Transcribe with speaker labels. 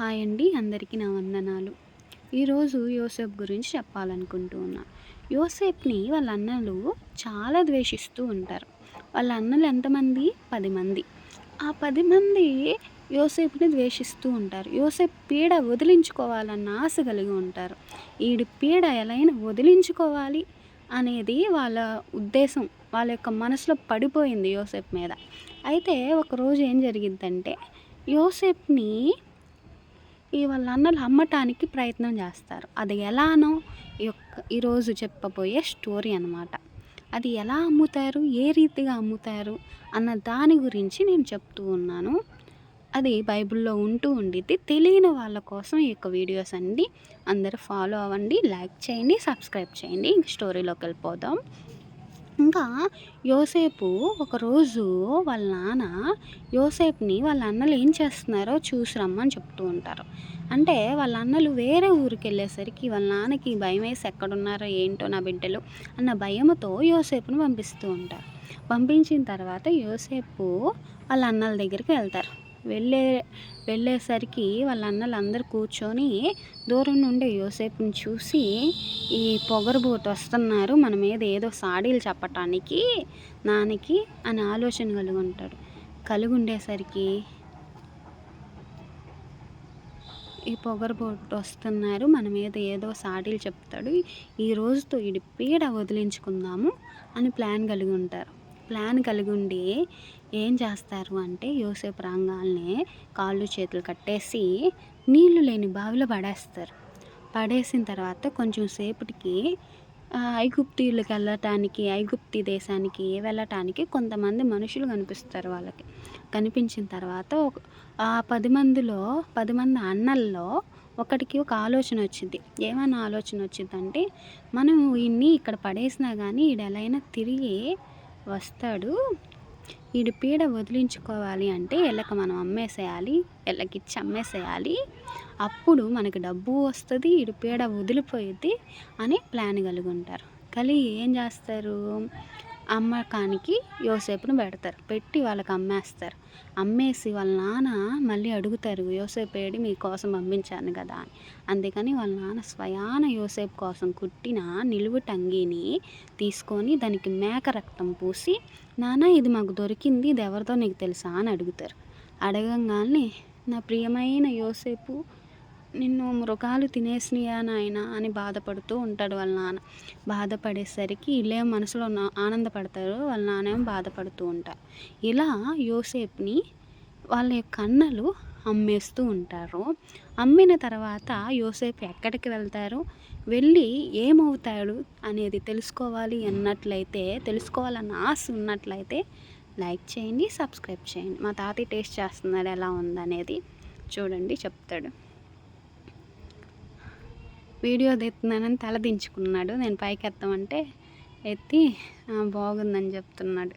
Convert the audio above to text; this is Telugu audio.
Speaker 1: హాయ్ అండి, అందరికీ నా వందనాలు. ఈరోజు యోసేపు గురించి చెప్పాలనుకుంటూ ఉన్నా. యోసేపుని వాళ్ళ అన్నలు చాలా ద్వేషిస్తూ ఉంటారు. వాళ్ళ అన్నలు ఎంతమంది? 10 మంది. ఆ 10 మంది యోసేపుని ద్వేషిస్తూ ఉంటారు. యోసేపు పీడ వదిలించుకోవాలన్న ఆశ కలిగి ఉంటారు. ఈడి పీడ ఎలైనా వదిలించుకోవాలి అనేది వాళ్ళ ఉద్దేశం. వాళ్ళ యొక్క మనసులో పడిపోయింది యోసేపు మీద. అయితే ఒకరోజు ఏం జరిగిద్దంటే, యోసేపుని వాళ్ళ అన్నలు అమ్మటానికి ప్రయత్నం చేస్తారు. అది ఎలానో ఈరోజు చెప్పబోయే స్టోరీ అనమాట. అది ఎలా అమ్ముతారు, ఏ రీతిగా అమ్ముతారు అన్న దాని గురించి నేను చెప్తూ ఉన్నాను. అది బైబిల్‌లో ఉంటూ ఉండిద్ది. తెలియని వాళ్ళ కోసం ఈ యొక్క వీడియోస్ అండి. అందరూ ఫాలో అవ్వండి, లైక్ చేయండి, సబ్స్క్రైబ్ చేయండి. ఇంక స్టోరీలోకి వెళ్ళిపోదాం. ఇంకా యోసేపు ఒకరోజు వాళ్ళ నాన్న యోసేపుని వాళ్ళ అన్నలు ఏం చేస్తున్నారో చూసి రమ్మని చెప్తూ ఉంటారు. అంటే వాళ్ళ అన్నలు వేరే ఊరికెళ్ళేసరికి వాళ్ళ నాన్నకి భయమేసి ఎక్కడున్నారో ఏంటో నా బిడ్డలు అన్న భయముతో యోసేపుని పంపిస్తూ ఉంటారు. పంపించిన తర్వాత యోసేపు వాళ్ళ అన్నల దగ్గరికి వెళ్తారు. వెళ్ళేసరికి వాళ్ళ అన్నలు అందరూ కూర్చొని దూరం నుండి యోసేపుని చూసి, ఈ పొగరుబోతు వస్తున్నారు మన మీద ఏదో సాడీలు చెప్పటానికి నాన్నకి అని ఆలోచన కలిగి ఉండేసరికి, ఈ పొగరుబోతు వస్తున్నారు మన మీద ఏదో సాడీలు చెప్తాడు, ఈ రోజుతో ఈడి పీడ వదిలించుకుందాము అని ప్లాన్ కలిగి ఉండి ఏం చేస్తారు అంటే, యోసేపు రాగాల్నే కాళ్ళు చేతులు కట్టేసి నీళ్లు లేని బావిలో పడేస్తారు. పడేసిన తర్వాత కొంచెం సేపటికి ఐగుప్తు దేశానికి వెళ్ళటానికి కొంతమంది మనుషులు కనిపిస్తారు వాళ్ళకి. కనిపించిన తర్వాత ఆ 10 మంది అన్నల్లో ఒకడికి ఒక ఆలోచన వచ్చింది. ఏమైనా ఆలోచన వచ్చిందంటే, మనం వీడిని ఇక్కడ పడేసినా కానీ ఈడు ఎలాగైనా తిరిగి వస్తాడు, ఈడి పీడ వదిలించుకోవాలి అంటే వీళ్ళకి మనం వీళ్ళకిచ్చి అమ్మేసేయాలి, అప్పుడు మనకి డబ్బు వస్తుంది, ఈడి పీడ వదిలిపోయిద్ది అని ప్లాన్ కలిగి ఏం చేస్తారు, అమ్మకానికి యోసేపును పెట్టి వాళ్ళకి అమ్మేస్తారు. అమ్మేసి వాళ్ళ నాన్న మళ్ళీ అడుగుతారు, యోసేపు ఏడి మీకోసం పంపించాను కదా అని. అందుకని వాళ్ళ నాన్న స్వయాన యోసేపు కోసం కుట్టిన నిలువుటంగీని తీసుకొని దానికి మేక రక్తం పూసి, నాన్న ఇది మాకు దొరికింది, ఇది ఎవరిదో నీకు తెలుసా అని అడుగుతారు. అడగంగానే, నా ప్రియమైన యోసేపు, నిన్ను మృగాలు తినేసినాయా నాయనా అని బాధపడుతూ ఉంటాడు వాళ్ళ నాన్న. బాధపడేసరికి వీళ్ళేం మనసులో ఆనందపడతారు, వాళ్ళ నాన్నేమో బాధపడుతూ ఉంటారు. ఇలా యోసేపుని వాళ్ళ యొక్క అన్నలు అమ్మేస్తూ ఉంటారు. అమ్మిన తర్వాత యోసేపు ఎక్కడికి వెళ్ళి ఏమవుతాడు అనేది తెలుసుకోవాలన్న ఆశ ఉన్నట్లయితే లైక్ చేయండి, సబ్స్క్రైబ్ చేయండి. మా తాతయ్య టేస్ట్ చేస్తున్నాడు, ఎలా ఉందనేది చూడండి, చెప్తాడు. వీడియో తీస్తున్నానని తల దించుకున్నాడు. నేను పైకి ఎత్తామంటే ఎత్తి బాగుందని చెప్తున్నాడు.